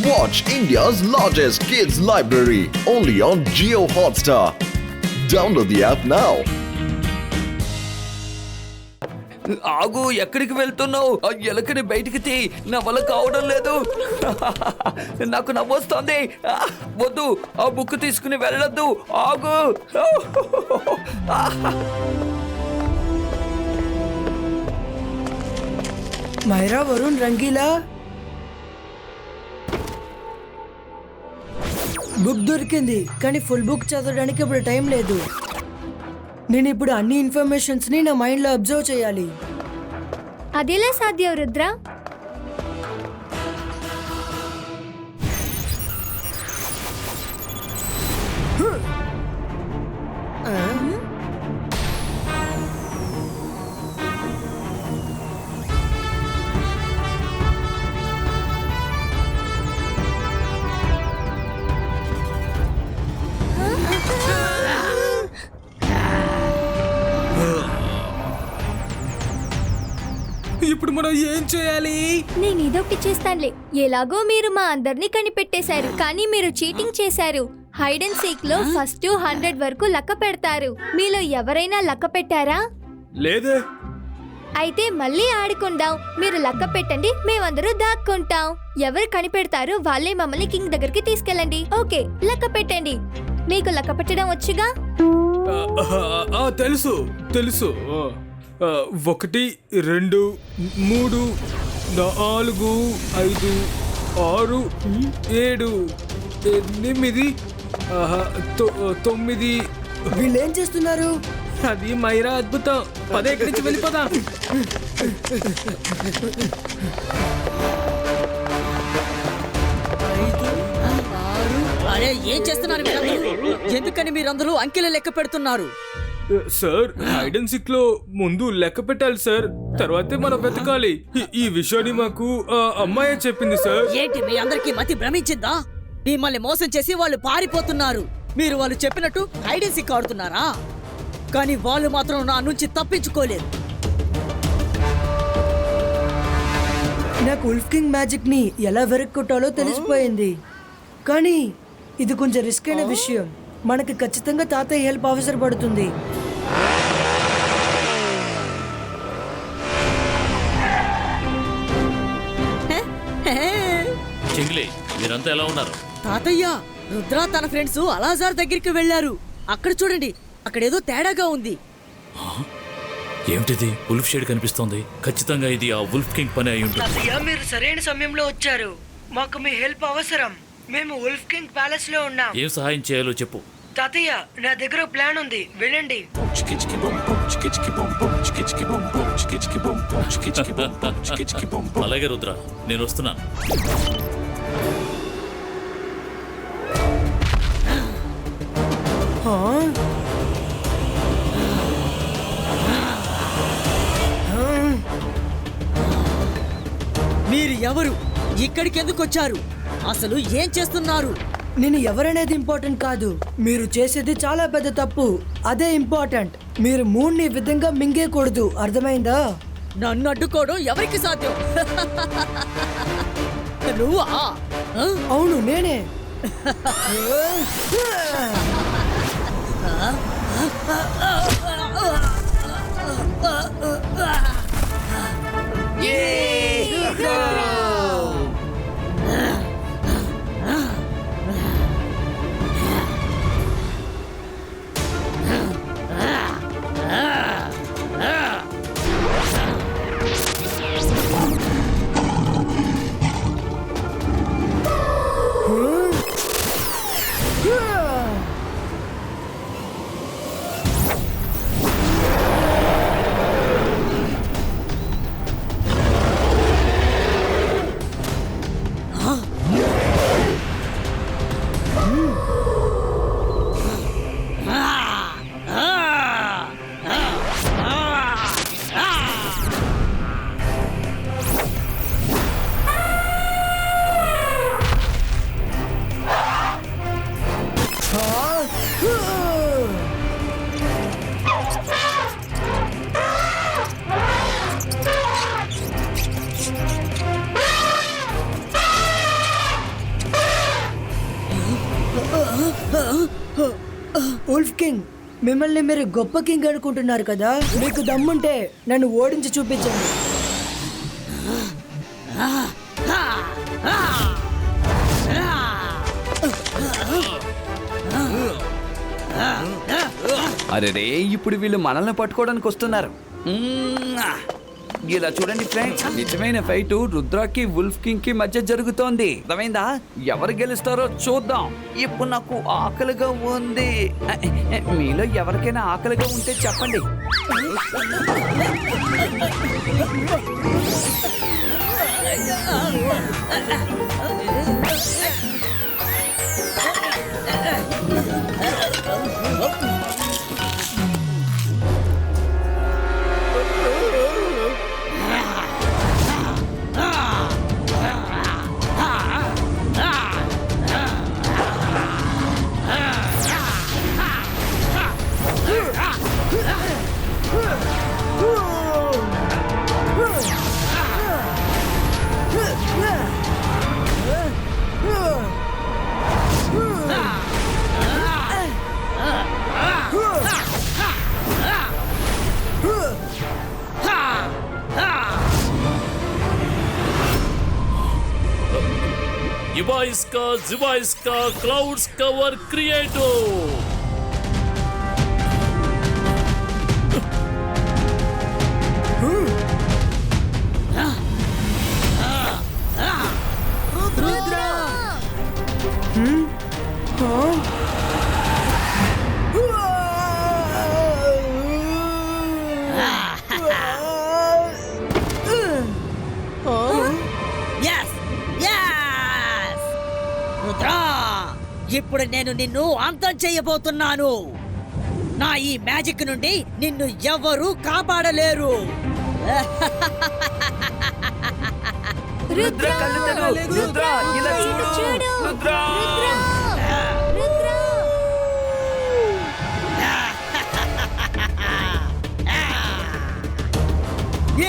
Watch India's largest kids library only on Jio Hotstar. Download the app now. ఆగు, ఎక్కడికి వెళ్తున్నావు? ఆ ఎలకని బయటికి తీ, నా వల్ల కావడం లేదు. నాకు నవ్వొస్తోంది. వద్దు, ఆ బుక్ తీసుకుని వెళ్ళొద్దు. ఆగు. మైరా, వరుణ్, రంగీలా, బుక్ దొరికింది కానీ ఫుల్ బుక్ చదవడానికి ఇప్పుడు టైం లేదు. నేను ఇప్పుడు అన్ని ఇన్ఫర్మేషన్స్ ని నా మైండ్ లో అబ్జర్వ్ చేయాలి. అదెలా సాధ్యం రుద్ర? ఇప్పుడు మనం ఏం చేయాలి? నేను ఇదొకటి చేస్తానులే. ఎలాగో మీరు మా అందరినీ కనిపెట్టేశారు, కానీ మీరు చీటింగ్ చేశారు. హైడ్ అండ్ సీక్ లో ఫస్ట్ 100 వరకు లెక్క పెడతారు. మీలో ఎవరైనా లెక్క పెట్టారా? లేదే. అయితే మళ్ళీ ఆడుకుందాం. మీరు లెక్క పెట్టండి, మేమందరూ దాక్కుంటాం. ఎవరు కనిపెడతారో వాళ్ళే మమ్మల్ని కింగ్ దగ్గరికి తీసుకెళ్ళండి. ఓకే, లెక్క పెట్టండి. మీకు లెక్క పెట్టడం వచ్చుగా? తెలుసు తెలుసు. 1 2 3 4 5 6 7 8 9. వీళ్ళు ఏం చేస్తున్నారు? అది మైరా అద్భుతం. పదే ఇక్కడి నుంచి వెళ్ళిపోదాం. అరే, ఏం చేస్తున్నారు మీరందరూ? ఎందుకని మీరందరూ అంకెలు లెక్క పెడుతున్నారు? సార్, హైడ్ అండ్ సిక్ లో ముందు లెక్క పెట్టాలి సార్, తర్వాతే మనం వెతకాలి. ఈ విషయాన్ని మాకు అమ్మాయే చెప్పింది సార్. ఏంటి మీ అందరికి మతి భ్రమించిందా? మిమ్మల్ని మోసం చేసి వాళ్ళు పారిపోతున్నారు. మీరు వాళ్ళు చెప్పినట్టు హైడ్ అండ్ సిక్ ఆడుతున్నారా? కానీ వాళ్ళు మాత్రం నా నుంచి తప్పించుకోలేదు. నాకు ఉల్ఫ్ కింగ్ మ్యాజిక్ ని ఎలా వెరక్కొట్టాలో తెలిసిపోయింది. కానీ ఇది కొంచెం రిస్క్ అయిన విషయం. మనకి ఖచ్చితంగా తాతయ్య హెల్ప్ అవసరం పడుతుంది. చెంగిలి, మీరంతా ఎలా ఉన్నారు? తాతయ్య, రుద్ర తన ఫ్రెండ్స్ అలాజార్ దగ్గరికి వెళ్లారు. అక్కడ చూడండి, అక్కడేదో తేడాగా ఉంది. ఏమిటిది? ఉల్ఫ్ షేడ్ కనిపిస్తోంది. ఖచ్చితంగా ఇది ఆ ఉల్ఫ్ కింగ్ పని అయి ఉంటుంది. మీరు సరైన సమయంలో వచ్చారు. మాకు మీ హెల్ప్ అవసరం. మేము ఉల్ఫ్ కింగ్ ప్యాలెస్ లో ఉన్నాం. ఏం సహాయం చేయాలో చెప్పు. తాతయ్య, నా దగ్గర ప్లాన్ ఉంది, వినండి. అలాగే రుద్ర, నేను వస్తున్నాను. మీరు ఎవరు? ఇక్కడికి ఎందుకు వచ్చారు? అసలు ఏం చేస్తున్నారు? నేను ఎవరనేది ఇంపార్టెంట్ కాదు, మీరు చేసేది చాలా పెద్ద తప్పు, అదే ఇంపార్టెంట్. మీరు మూడ్ని ఈ విధంగా మింగేయకూడదు, అర్థమైందా? నన్ను అడ్డుకోవడం ఎవరికి సాధ్యం? నువ్వా? అవును, నేనే. ఉల్ఫ్ కింగ్, మిమ్మల్ని మీరు గొప్ప కింగ్ అనుకుంటున్నారు కదా, మీకు దమ్ముంటే నన్ను ఓడించి చూపించండి. అరే రే, ఇప్పుడు వీళ్ళు మనల్ని పట్టుకోవడానికి వస్తున్నారు. ఇలా చూడండి ఫ్రెండ్స్, నిజమైన ఫైట్ రుద్రాకి వుల్ఫ్ కింగ్ కి మధ్య జరుగుతోంది. అర్థమైందా? ఎవరు గెలుస్తారో చూద్దాం. ఇప్పుడు నాకు ఆకలిగా ఉంది. మీలో ఎవరికైనా ఆకలిగా ఉంటే చెప్పండి. ఇవాయిస్కా జివాయిస్కా క్లౌడ్స్ కవర్ క్రియేటో. రుద్రా, ఇప్పుడు నేను నిన్ను అంతం చేయబోతున్నాను. నా ఈ మ్యాజిక్ నుండి నిన్ను ఎవరూ కాపాడలేరు. రుద్ర కళ్ళు తెరు. రుద్ర ఇలా చూడు. Rudra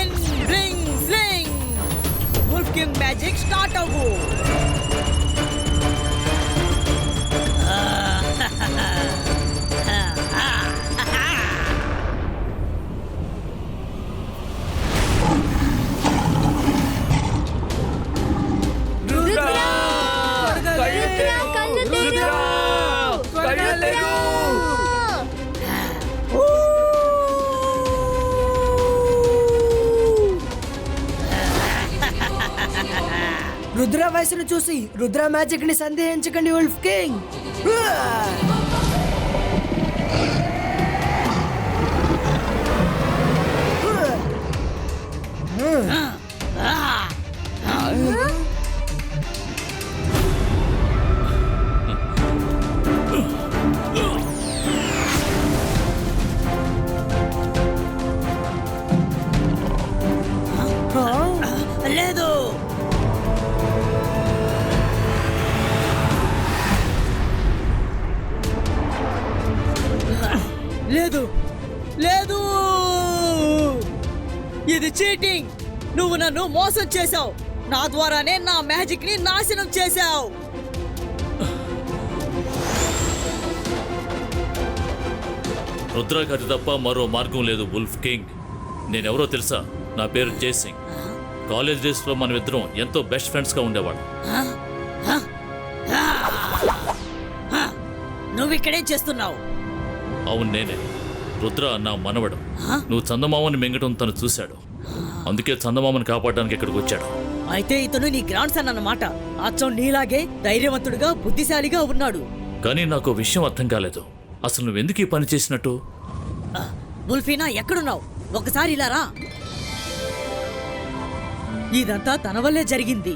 in ring sling wolf king magic start అవ్వు. రుద్ర వయసును చూసి రుద్ర మ్యాజిక్ ని సందేహించకండి ఉల్ఫ్ కింగ్. లేదు, లేదు, లేదు, ఇది చీటింగ్. నువ్వు నన్ను మోసం చేశావు. నా ద్వారానే నా మ్యాజిక్ ని నాశనం చేశావు. రుద్ర గారి తప్ప మరో మార్గం లేదు వుల్ఫ్ కింగ్. నేనెవరో తెలుసా? నా పేరు జయసింగ్. కాలేజ్ డేస్ లో మనమిద్దరం ఎంతో బెస్ట్ ఫ్రెండ్స్ గా ఉండేవాళ్ళం. నువ్వు ఇక్కడేం చేస్తున్నావు? అవును, నేనే. రుద్ర నా మనవడు. నువ్వు చందమామని మింగటం తను చూశాడు. అందుకే చందమామని కాపాడడానికి ఇక్కడికి వచ్చాడు. అయితే ఇతను నీ గ్రాండ్ సన్ అన్నమాట. అచ్చం నీలాగే ధైర్యవంతుడుగా బుద్ధిశాలిగా ఉన్నాడు. కానీ నాకు విషయం అర్థం కాలేదు. అసలు నువ్వెందుకు ఈ పని చేసినట్టు? ఉల్ఫీనా, ఎక్కడున్నావు? ఒకసారి ఇలా రా. ఇదంతా తన వల్లే జరిగింది.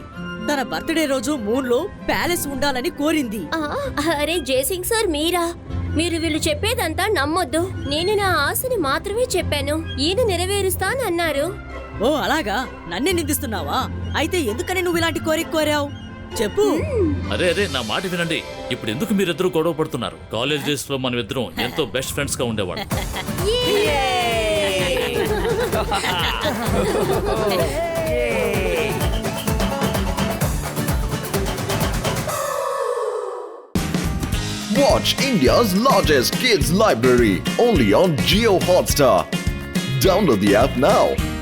తన బర్త్డే రోజు మూన్ లో ప్యాలెస్ ఉండాలని కోరింది. అరే జయసింగ్ సార్, మీరా? మీరు వీళ్ళు చెప్పేదంతా నమ్మొద్దు. నేను నా ఆశని మాత్రమే చెప్పాను. ఈయన నెరవేరుస్తానన్నారు. ఓ అలాగా? నన్నే నిందిస్తున్నావా? అయితే ఎందుకని నువ్వు ఇలాంటి కోరిక కోరావు? చెప్పు. అరే అరే, నా మాట వినండి. ఇప్పుడు ఎందుకు మీరిద్దరూ గొడవ పడుతున్నారు? కాలేజ్ డేస్ లో మనమిద్దరం ఎంతో బెస్ట్ ఫ్రెండ్స్ గా ఉండేవాళ్ళం. Watch India's largest kids library only on Geo Hotstar. Download the app now.